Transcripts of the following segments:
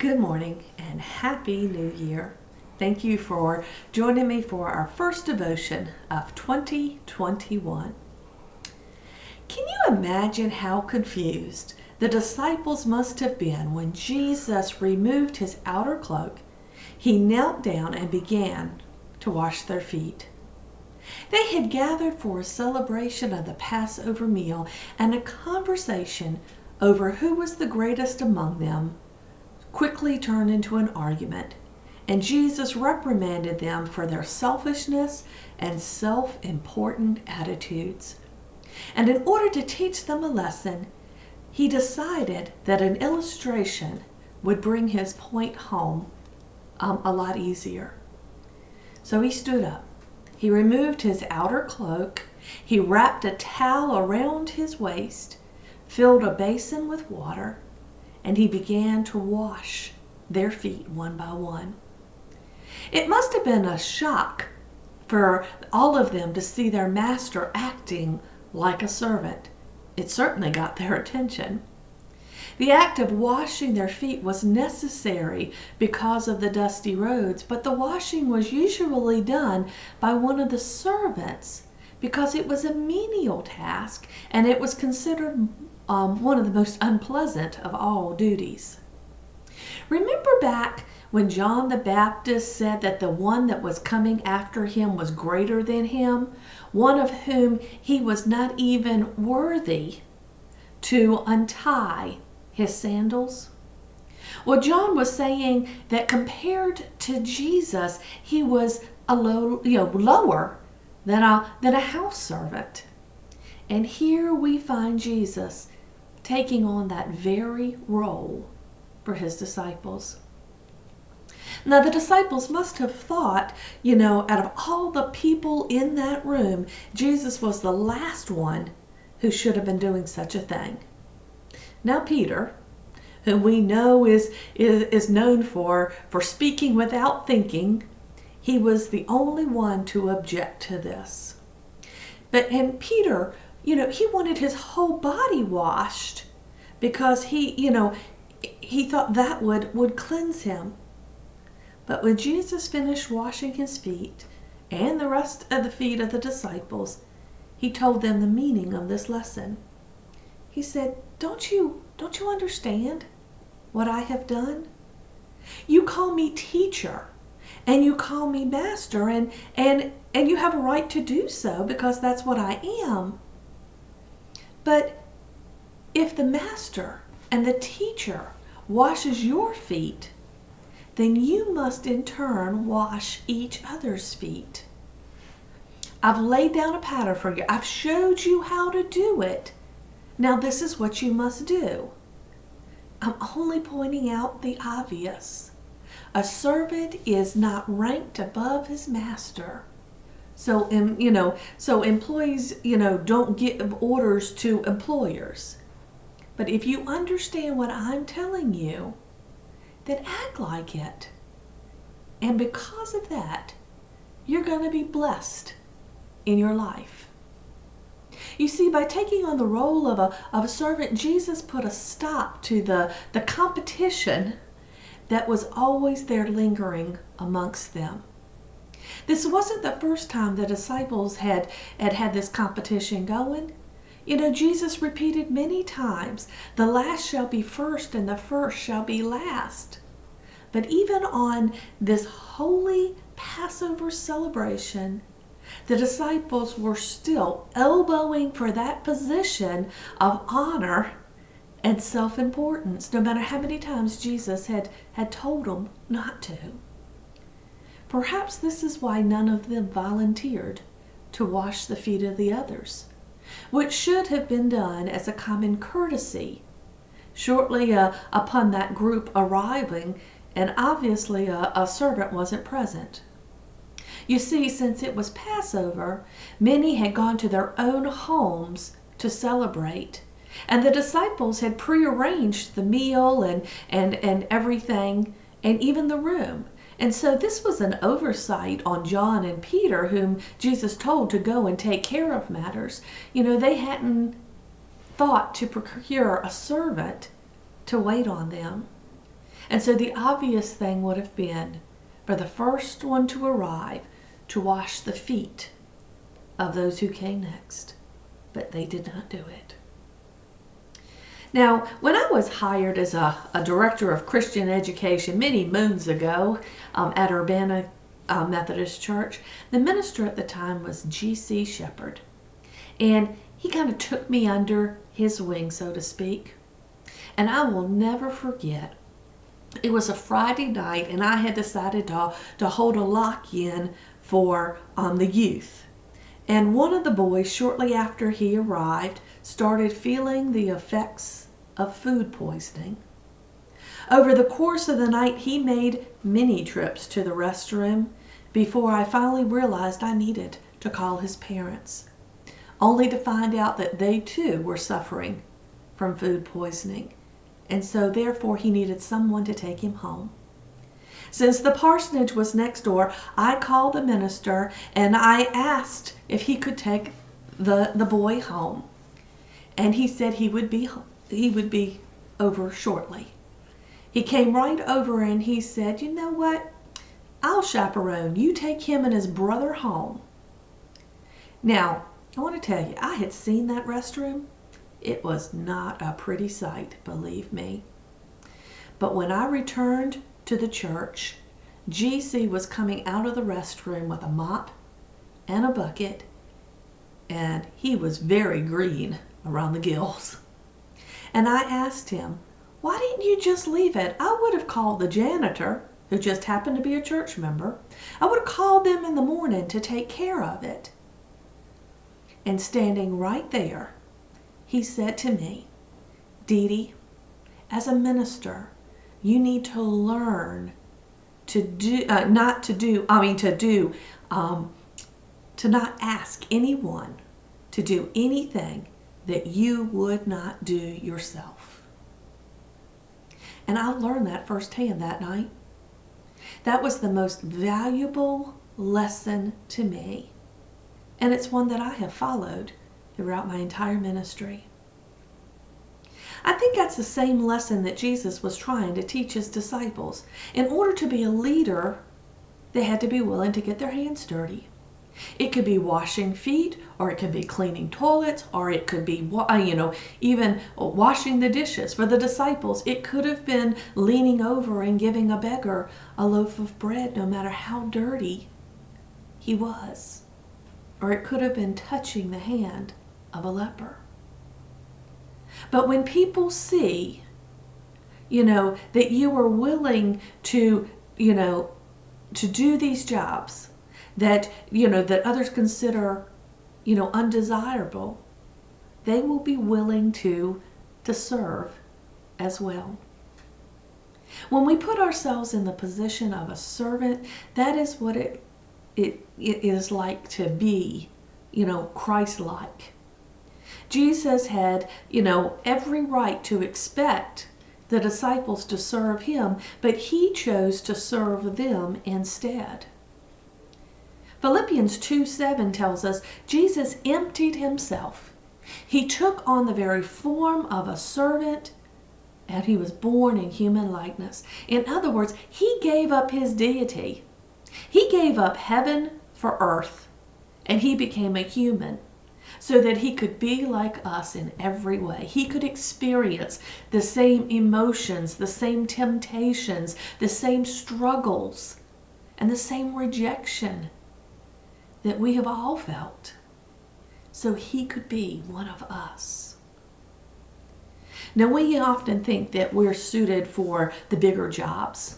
Good morning and Happy New Year. Thank you for joining me for our first devotion of 2021. Can you imagine how confused the disciples must have been when Jesus removed his outer cloak? He knelt down and began to wash their feet. They had gathered for a celebration of the Passover meal, and a conversation over who was the greatest among them quickly turned into an argument, and Jesus reprimanded them for their selfishness and self-important attitudes. And in order to teach them a lesson, he decided that an illustration would bring his point home a lot easier. So he stood up. He removed his outer cloak. He wrapped a towel around his waist, filled a basin with water, and he began to wash their feet one by one. It must have been a shock for all of them to see their master acting like a servant. It certainly got their attention. The act of washing their feet was necessary because of the dusty roads, but the washing was usually done by one of the servants because it was a menial task and it was considered one of the most unpleasant of all duties. Remember back when John the Baptist said that the one that was coming after him was greater than him, one of whom he was not even worthy to untie his sandals? Well, John was saying that compared to Jesus, he was lower than a house servant. And here we find Jesus taking on that very role for his disciples. Now, the disciples must have thought, out of all the people in that room, Jesus was the last one who should have been doing such a thing. Now, Peter, whom we know is known for speaking without thinking, he was the only one to object to this. And Peter, he wanted his whole body washed because he thought that would cleanse him. But when Jesus finished washing his feet and the rest of the feet of the disciples, he told them the meaning of this lesson. He said, Don't you understand what I have done? You call me teacher and you call me master, and you have a right to do so because that's what I am. But if the master and the teacher washes your feet, then you must in turn wash each other's feet. I've laid down a pattern for you. I've showed you how to do it. Now this is what you must do. I'm only pointing out the obvious. A servant is not ranked above his master. So employees, don't give orders to employers. But if you understand what I'm telling you, then act like it. And because of that, you're going to be blessed in your life. You see, by taking on the role of a servant, Jesus put a stop to the competition that was always there lingering amongst them. This wasn't the first time the disciples had this competition going. Jesus repeated many times, the last shall be first and the first shall be last. But even on this holy Passover celebration, the disciples were still elbowing for that position of honor and self-importance, no matter how many times Jesus had told them not to. Perhaps this is why none of them volunteered to wash the feet of the others, which should have been done as a common courtesy shortly upon that group arriving, and obviously a servant wasn't present. You see, since it was Passover, many had gone to their own homes to celebrate, and the disciples had prearranged the meal and everything, and even the room. And so this was an oversight on John and Peter, whom Jesus told to go and take care of matters. They hadn't thought to procure a servant to wait on them. And so the obvious thing would have been for the first one to arrive to wash the feet of those who came next. But they did not do it. Now, when I was hired as a director of Christian education many moons ago at Urbana Methodist Church, the minister at the time was G.C. Shepherd. And he kind of took me under his wing, so to speak. And I will never forget, it was a Friday night, and I had decided to hold a lock-in for the youth. And one of the boys, shortly after he arrived, started feeling the effects of food poisoning. Over the course of the night, he made many trips to the restroom before I finally realized I needed to call his parents, only to find out that they too were suffering from food poisoning. And so therefore he needed someone to take him home. Since the parsonage was next door, I called the minister and I asked if he could take the boy home. And he said he would be over shortly. He came right over and he said, "You know what? I'll chaperone. You take him and his brother home." Now, I want to tell you, I had seen that restroom. It was not a pretty sight, believe me. But when I returned to the church, GC was coming out of the restroom with a mop and a bucket, and he was very green around the gills. And I asked him, "Why didn't you just leave it?" I would have called the janitor, who just happened to be a church member. I would have called them in the morning to take care of it. And standing right there, he said to me, "Dee Dee, as a minister, you need to learn to not ask anyone to do anything that you would not do yourself." And I learned that firsthand that night. That was the most valuable lesson to me. And it's one that I have followed throughout my entire ministry. I think that's the same lesson that Jesus was trying to teach his disciples. In order to be a leader, they had to be willing to get their hands dirty. It could be washing feet, or it could be cleaning toilets, or it could be, even washing the dishes. For the disciples, it could have been leaning over and giving a beggar a loaf of bread, no matter how dirty he was. Or it could have been touching the hand of a leper. But when people see, that you are willing to do these jobs that others consider, undesirable, they will be willing to serve as well. When we put ourselves in the position of a servant, that is what it is like to be, Christ-like. Jesus had, every right to expect the disciples to serve him, but he chose to serve them instead. Philippians 2:7 tells us Jesus emptied himself. He took on the very form of a servant, and he was born in human likeness. In other words, he gave up his deity. He gave up heaven for earth, and he became a human so that he could be like us in every way. He could experience the same emotions, the same temptations, the same struggles, and the same rejection that we have all felt, so he could be one of us. Now, we often think that we're suited for the bigger jobs,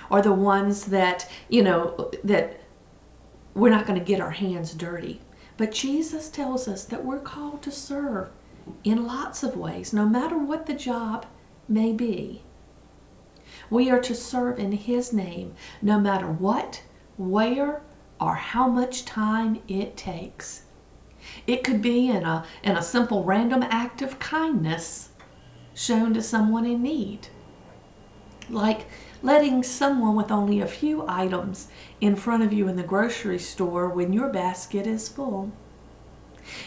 or the ones that, that we're not going to get our hands dirty. But Jesus tells us that we're called to serve in lots of ways, no matter what the job may be. We are to serve in his name, no matter what, where, or how much time it takes. It could be in a simple random act of kindness shown to someone in need, like letting someone with only a few items in front of you in the grocery store when your basket is full.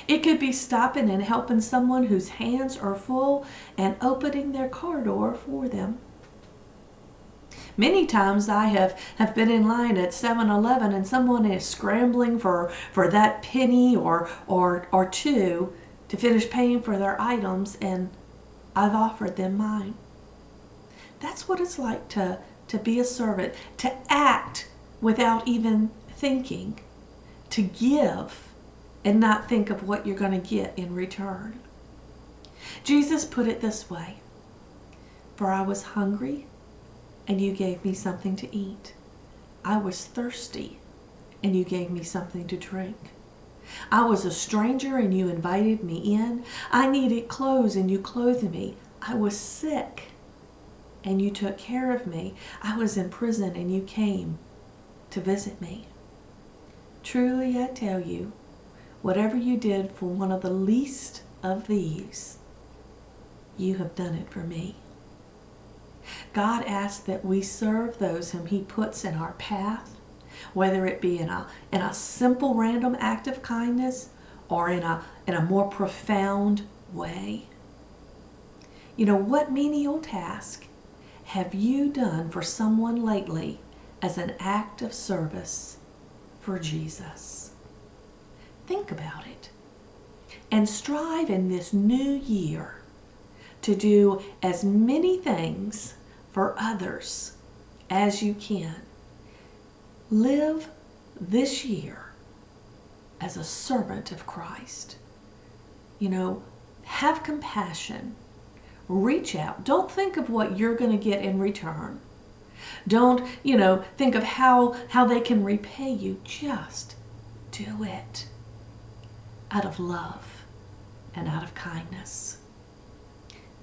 It could be stopping and helping someone whose hands are full and opening their car door for them. Many times I have been in line at 7-Eleven and someone is scrambling for that penny or two to finish paying for their items, and I've offered them mine. That's what it's like to be a servant, to act without even thinking, to give and not think of what you're going to get in return. Jesus put it this way: "For I was hungry, and you gave me something to eat. I was thirsty, and you gave me something to drink. I was a stranger, and you invited me in. I needed clothes, and you clothed me. I was sick, and you took care of me. I was in prison, and you came to visit me. Truly I tell you, whatever you did for one of the least of these, you have done it for me." God asks that we serve those whom He puts in our path, whether it be in a simple random act of kindness or in a more profound way. You know, what menial task have you done for someone lately as an act of service for Jesus? Think about it and strive in this new year to do as many things for others as you can. Live this year as a servant of Christ. You know, have compassion. Reach out. Don't think of what you're going to get in return. Don't, think of how they can repay you. Just do it out of love and out of kindness.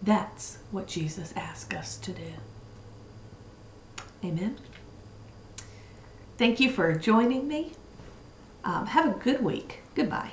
That's what Jesus asked us to do. Amen. Thank you for joining me. Have a good week. Goodbye.